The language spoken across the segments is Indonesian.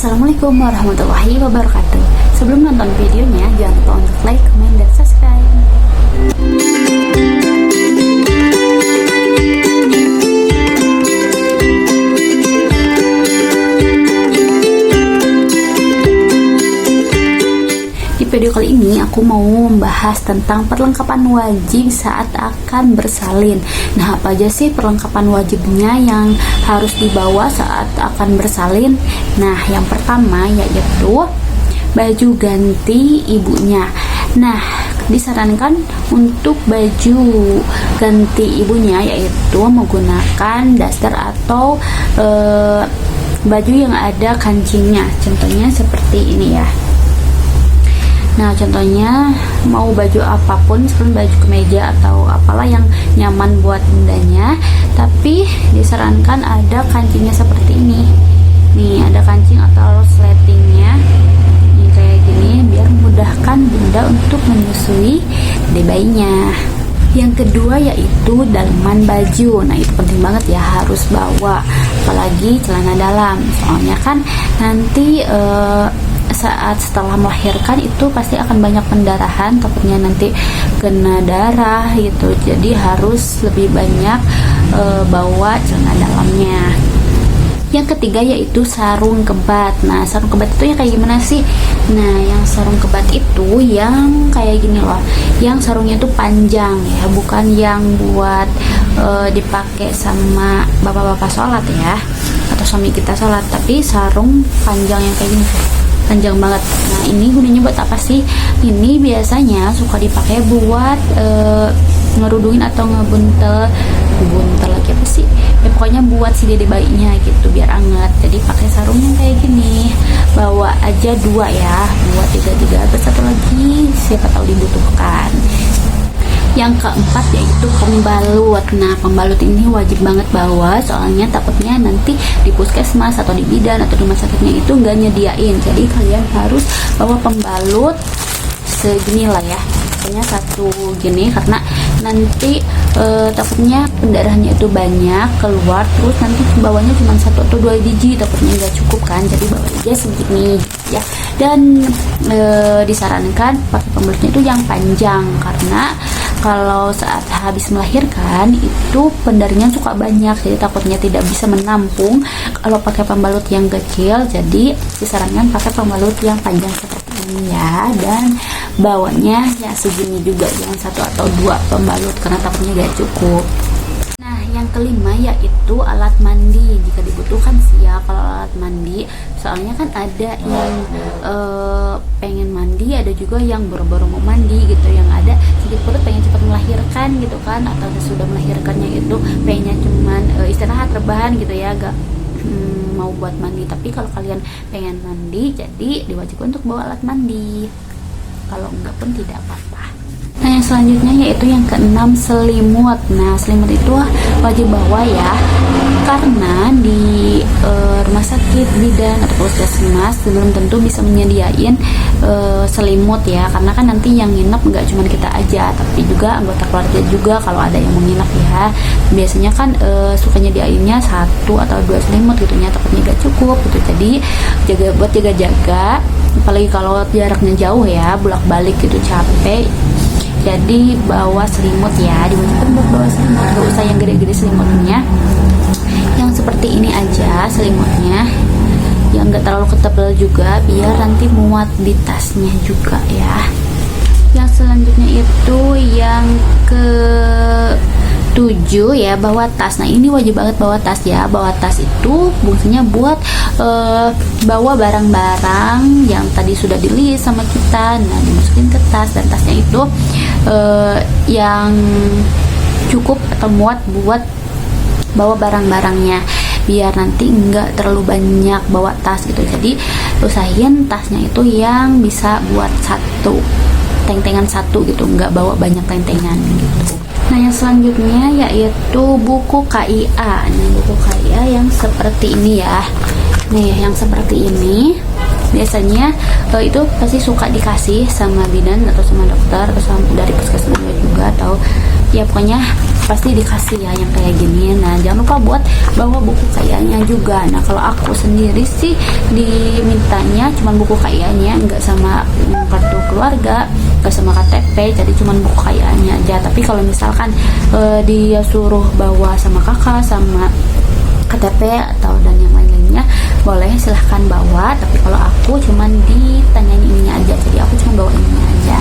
Assalamualaikum warahmatullahi wabarakatuh. Sebelum nonton videonya, jangan lupa untuk like, comment, dan subscribe. Di video kali ini aku mau membahas tentang perlengkapan wajib saat akan bersalin. Nah, apa aja sih perlengkapan wajibnya yang harus dibawa saat akan bersalin? Nah, yang pertama yaitu baju ganti ibunya. Nah, disarankan untuk baju ganti ibunya yaitu menggunakan daster atau baju yang ada kancingnya. Contohnya seperti ini ya. Nah, contohnya mau baju apapun, seperti baju kemeja atau apalah yang nyaman buat bundanya, tapi disarankan ada kancingnya seperti ini. Nih, ada kancing atau resletingnya. Nih kayak gini biar memudahkan bunda untuk menyusui bayinya. Yang kedua yaitu dalaman baju. Nah, itu penting banget ya, harus bawa, apalagi celana dalam. Soalnya kan nanti saat setelah melahirkan itu pasti akan banyak pendarahan, takutnya nanti kena darah gitu. Jadi harus lebih banyak bawa celana dalamnya. Yang ketiga yaitu sarung kebat. Nah, sarung kebat itu yang kayak gimana sih? Nah, yang sarung kebat itu yang kayak gini loh. Yang sarungnya itu panjang ya, bukan yang buat dipakai sama bapak-bapak sholat ya, atau suami kita sholat, tapi sarung panjang yang kayak gini, panjang banget. Nah, ini gunanya buat apa sih? Ini biasanya suka dipakai buat ngerudungin atau ngebuntel lagi apa sih? Ya pokoknya buat si dede bayinya gitu biar anget. Jadi pakai sarung yang kayak gini. Bawa aja 2 ya, buat 3 terus satu lagi siapa tahu dibutuhkan. Yang keempat yaitu pembalut. Nah, pembalut ini wajib banget bawa, soalnya takutnya nanti di puskesmas atau di bidan atau rumah sakitnya itu nggak nyediain. Jadi kalian harus bawa pembalut segini lah ya, pokoknya satu gini, karena nanti takutnya pendarahannya itu banyak keluar, terus nanti bawanya cuma 1 atau 2 biji, takutnya nggak cukup kan. Jadi bawa aja segini ya. Dan disarankan pakai pembalutnya itu yang panjang, karena kalau saat habis melahirkan itu pendarinya suka banyak, jadi takutnya tidak bisa menampung kalau pakai pembalut yang kecil. Jadi disarankan pakai pembalut yang panjang seperti ini ya, dan bawanya ya segini juga, jangan 1 atau 2 pembalut karena takutnya gak cukup. Nah, yang kelima yaitu alat mandi jika dibutuhkan sih ya. Kalau alat mandi, soalnya kan ada yang pengen mandi, ada juga yang boro-boro mau mandi gitu, yang ada sedikit perut pengen cepat melahirkan gitu kan, atau sudah melahirkannya itu pengennya cuman istirahat rebahan gitu ya, gak mau buat mandi. Tapi kalau kalian pengen mandi, jadi diwajibkan untuk bawa alat mandi. Kalau enggak pun tidak apa-apa. Nah, yang selanjutnya yaitu yang keenam, selimut. Nah, selimut itu wajib bawa ya, karena di rumah sakit, bidan atau puskesmas belum tentu bisa menyediain selimut ya, karena kan nanti yang nginep nggak cuma kita aja, tapi juga anggota keluarga juga kalau ada yang mau nginep ya. Biasanya kan suka nyediainnya 1 atau 2 selimut gitu ya, takutnya nggak cukup gitu. Jadi buat jaga-jaga, apalagi kalau jaraknya jauh ya, bolak-balik gitu capek. Jadi bawa selimut ya, diwajibkan buat bawa selimut. Gak usah yang gede-gede selimutnya, yang seperti ini aja selimutnya, yang gak terlalu ketebal juga, biar nanti muat di tasnya juga ya. Yang selanjutnya itu yang ke 7 ya, bawa tas. Nah, ini wajib banget bawa tas ya. Bawa tas itu fungsinya buat bawa barang-barang yang tadi sudah di-list sama kita, nah dimasukin ke tas, dan tasnya itu yang cukup atau muat buat bawa barang-barangnya, biar nanti enggak terlalu banyak bawa tas gitu. Jadi usahain tasnya itu yang bisa buat 1 tentengan 1 gitu, enggak bawa banyak tentengan gitu. Nah, yang selanjutnya yaitu buku KIA. Nah, buku KIA yang seperti ini ya. Nih, yang seperti ini biasanya itu pasti suka dikasih sama bidan atau sama dokter atau sama dari puskesmas juga, atau ya pokoknya pasti dikasih ya yang kayak gini. Nah, jangan lupa buat bawa buku kayaknya juga. Nah, kalau aku sendiri sih diminta datanya cuman buku KIA-nya, nggak sama kartu keluarga, nggak sama KTP, jadi cuman buku KIA-nya aja. Tapi kalau misalkan dia suruh bawa sama kakak sama KTP atau dan yang lain-lainnya, boleh silahkan bawa. Tapi kalau aku cuman ditanyain ininya aja, jadi aku cuma bawa ininya aja.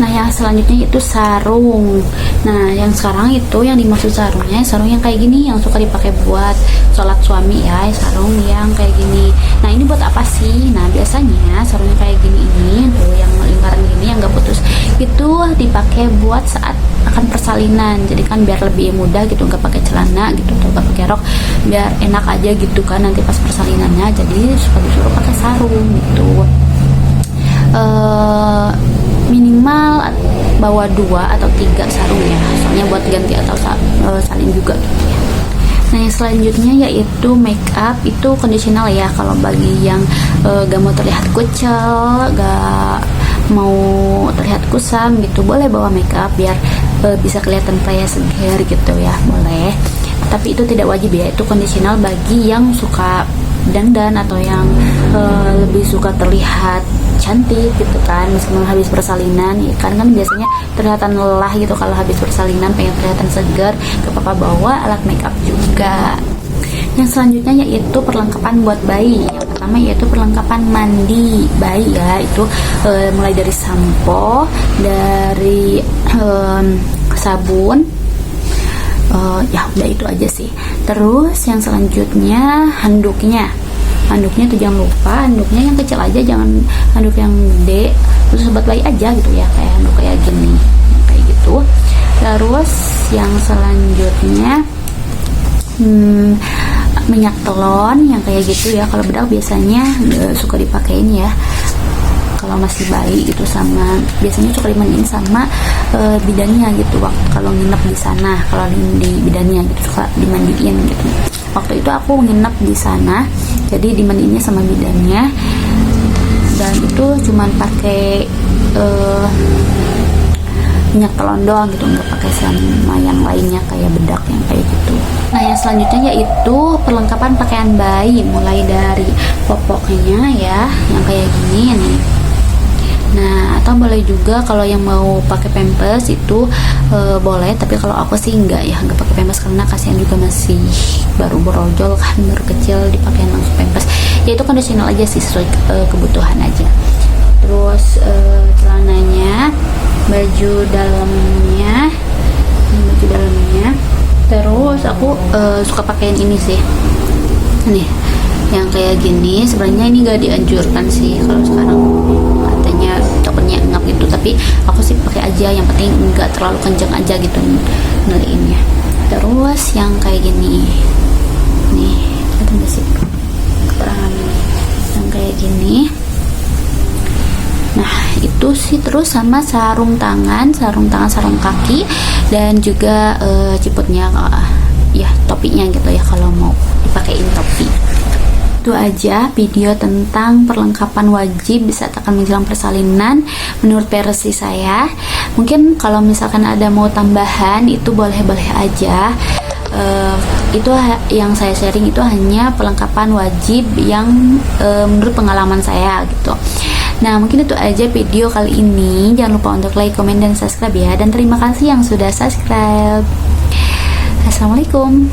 Nah, yang selanjutnya itu sarung. Nah, yang sekarang itu yang dimaksud sarungnya, sarung yang kayak gini yang suka dipakai buat sholat suami ya, sarung yang kayak gini. Nah, ini buat apa sih? Nah, biasanya sarung yang kayak gini ini tuh, yang lingkaran gini yang gak putus, itu dipakai buat saat akan persalinan. Jadi kan biar lebih mudah gitu, nggak pakai celana gitu atau nggak pakai rok, biar enak aja gitu kan nanti pas persalinannya. Jadi suka disuruh pakai sarung gitu. Minimal bawa 2 atau 3 sarung ya, soalnya buat ganti atau salin juga gitu ya. Nah, yang selanjutnya yaitu make up. Itu conditional ya, kalau bagi yang gak mau terlihat kucel, gak mau terlihat kusam gitu, boleh bawa make up biar bisa kelihatan pria seger gitu ya, boleh. Tapi itu tidak wajib ya, itu conditional bagi yang suka dandan atau yang lebih suka terlihat cantik gitu kan, meskipun habis persalinan ya kan biasanya kelihatan lelah gitu kalau habis persalinan, pengen kelihatan segar, gak apa-apa bawa alat make up juga. Yang selanjutnya yaitu perlengkapan buat bayi. Yang pertama yaitu perlengkapan mandi bayi ya, itu mulai dari sampo, dari sabun, ya udah itu aja sih. Terus yang selanjutnya handuknya tuh jangan lupa, handuknya yang kecil aja, jangan handuk yang gede. Terus sobat bayi aja gitu ya, kayak handuk kayak gini, kayak gitu. Terus yang selanjutnya minyak telon yang kayak gitu ya, kalau bedak biasanya suka dipakein ya kalau masih bayi gitu, sama biasanya suka dimandiin sama bidannya gitu waktu kalau nginep di sana. Kalau di bidannya gitu suka dimandiin gitu. Waktu itu aku nginep di sana, jadi dimandiinnya sama bidannya, dan itu cuman pakai minyak telon doang gitu, nggak pakai sama yang lainnya kayak bedak yang kayak gitu. Nah, yang selanjutnya yaitu perlengkapan pakaian bayi, mulai dari popoknya ya yang kayak gini nih. Nah, atau boleh juga kalau yang mau pakai pampers itu boleh, tapi kalau aku sih enggak ya, enggak pakai pampers karena kasihan juga, masih baru brojol kan, baru kecil dipakai langsung pampers. Ya itu conditional aja sih, sesuai kebutuhan aja. Terus celananya, baju dalamnya. Terus aku suka pakein ini sih, nih yang kayak gini. Sebenarnya ini gak dianjurkan sih kalau sekarang, katanya takutnya ngap gitu, tapi aku sih pakai aja, yang penting nggak terlalu kenceng aja gitu ngeliinnya. Terus yang kayak gini nih, ada nggak sih keterangan yang kayak gini. Nah, itu sih. Terus sama sarung tangan, sarung kaki, dan juga ciputnya ya, topinya gitu ya kalau mau dipakein topi. Itu aja video tentang perlengkapan wajib saat akan menjelang persalinan menurut versi saya. Mungkin kalau misalkan ada mau tambahan itu boleh-boleh aja. Itu yang saya sharing itu hanya perlengkapan wajib yang menurut pengalaman saya gitu. Nah, mungkin itu aja video kali ini. Jangan lupa untuk like, komen, dan subscribe ya. Dan terima kasih yang sudah subscribe. Assalamualaikum.